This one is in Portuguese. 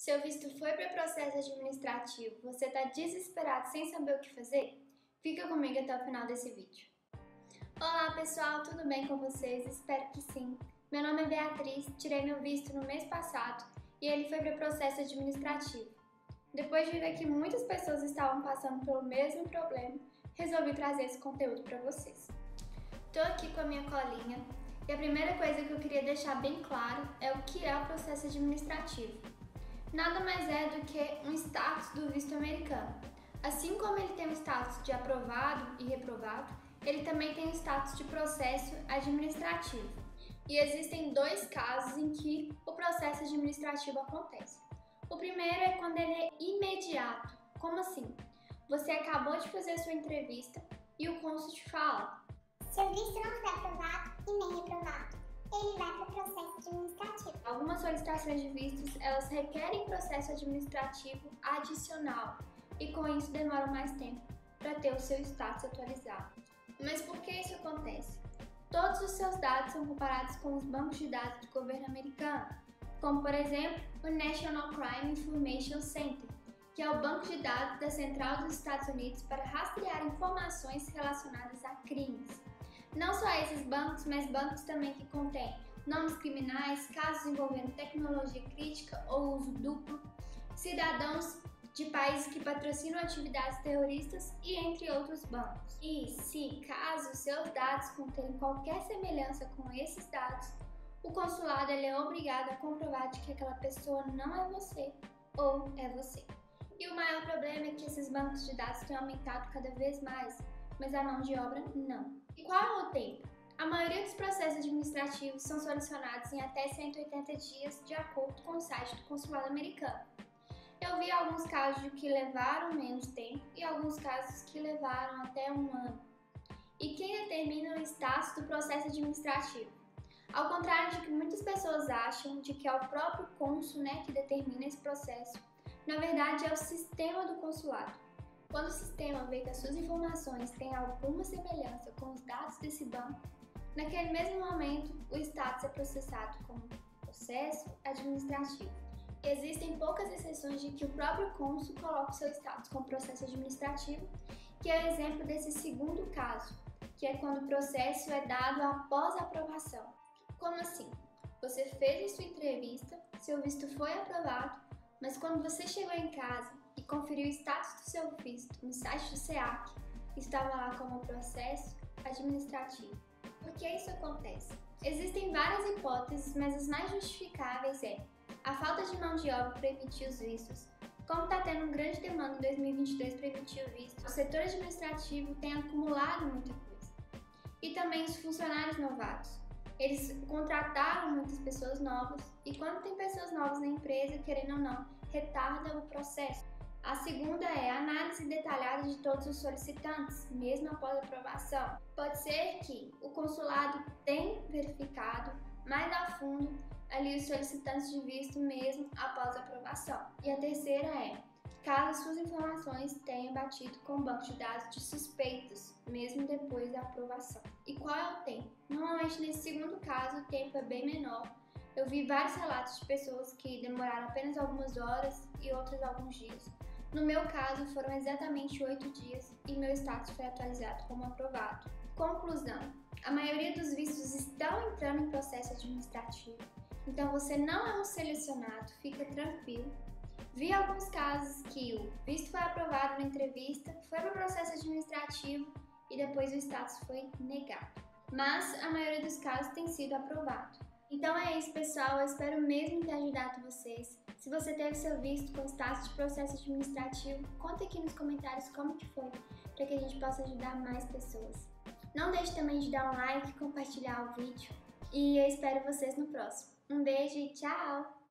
Seu visto foi para processo administrativo, você está desesperado sem saber o que fazer? Fica comigo até o final desse vídeo. Olá pessoal, tudo bem com vocês? Espero que sim. Meu nome é Beatriz, tirei meu visto no mês passado e ele foi para processo administrativo. Depois de ver que muitas pessoas estavam passando pelo mesmo problema, resolvi trazer esse conteúdo para vocês. Estou aqui com a minha colinha e a primeira coisa que eu queria deixar bem claro é o que é o processo administrativo. Nada mais é do que um status do visto americano. Assim como ele tem o status de aprovado e reprovado, ele também tem o status de processo administrativo. E existem dois casos em que o processo administrativo acontece. O primeiro é quando ele é imediato. Como assim? Você acabou de fazer sua entrevista e o cônsul te fala: seu visto não foi aprovado e nem reprovado. Ele vai para o processo administrativo. Algumas solicitações de vistos, elas requerem processo administrativo adicional e com isso demoram mais tempo para ter o seu status atualizado. Mas por que isso acontece? Todos os seus dados são comparados com os bancos de dados do governo americano, como por exemplo o National Crime Information Center, que é o banco de dados da Central dos Estados Unidos para rastrear informações relacionadas a crimes. Não só esses bancos, mas bancos também que contêm nomes criminais, casos envolvendo tecnologia crítica ou uso duplo, cidadãos de países que patrocinam atividades terroristas e entre outros bancos. E se caso seus dados conterem qualquer semelhança com esses dados, o consulado é obrigado a comprovar de que aquela pessoa não é você ou é você. E o maior problema é que esses bancos de dados têm aumentado cada vez mais, mas a mão de obra não. E qual é o tempo? A maioria dos processos administrativos são solucionados em até 180 dias, de acordo com o site do consulado americano. Eu vi alguns casos de que levaram menos tempo e alguns casos que levaram até um ano. E quem determina o status do processo administrativo? Ao contrário de que muitas pessoas acham de que é o próprio cônsul, que determina esse processo, na verdade é o sistema do consulado. Quando o sistema vê que as suas informações têm alguma semelhança com os dados desse banco, naquele mesmo momento o status é processado como processo administrativo. Existem poucas exceções de que o próprio cônsul coloca o seu status como processo administrativo, que é o exemplo desse segundo caso, que é quando o processo é dado após a aprovação. Como assim? Você fez a sua entrevista, seu visto foi aprovado, mas quando você chegou em casa e conferiu o status do seu visto no site do SEAC, estava lá como processo administrativo. Por que isso acontece? Existem várias hipóteses, mas as mais justificáveis é a falta de mão de obra para emitir os vistos. Como está tendo grande demanda em 2022 para emitir o visto, o setor administrativo tem acumulado muita coisa. E também os funcionários novatos. Eles contrataram muitas pessoas novas e quando tem pessoas novas na empresa, querendo ou não, retarda o processo. A segunda é a análise detalhada de todos os solicitantes, mesmo após a aprovação. Pode ser que o consulado tenha verificado mais a fundo ali os solicitantes de visto mesmo após a aprovação. E a terceira é caso suas informações tenham batido com o banco de dados de suspeitos, mesmo depois da aprovação. E qual é o tempo? Normalmente nesse segundo caso o tempo é bem menor. Eu vi vários relatos de pessoas que demoraram apenas algumas horas e outras alguns dias. No meu caso foram exatamente 8 dias e meu status foi atualizado como aprovado. Conclusão: a maioria dos vistos estão entrando em processo administrativo, então você não é um selecionado, fica tranquilo. Vi alguns casos que o visto foi aprovado na entrevista, foi para o processo administrativo e depois o status foi negado. Mas a maioria dos casos tem sido aprovado. Então é isso, pessoal. Eu espero mesmo ter ajudado vocês. Se você teve seu visto com status de processo administrativo, conta aqui nos comentários como que foi, para que a gente possa ajudar mais pessoas. Não deixe também de dar um like, compartilhar o vídeo e eu espero vocês no próximo. Um beijo e tchau!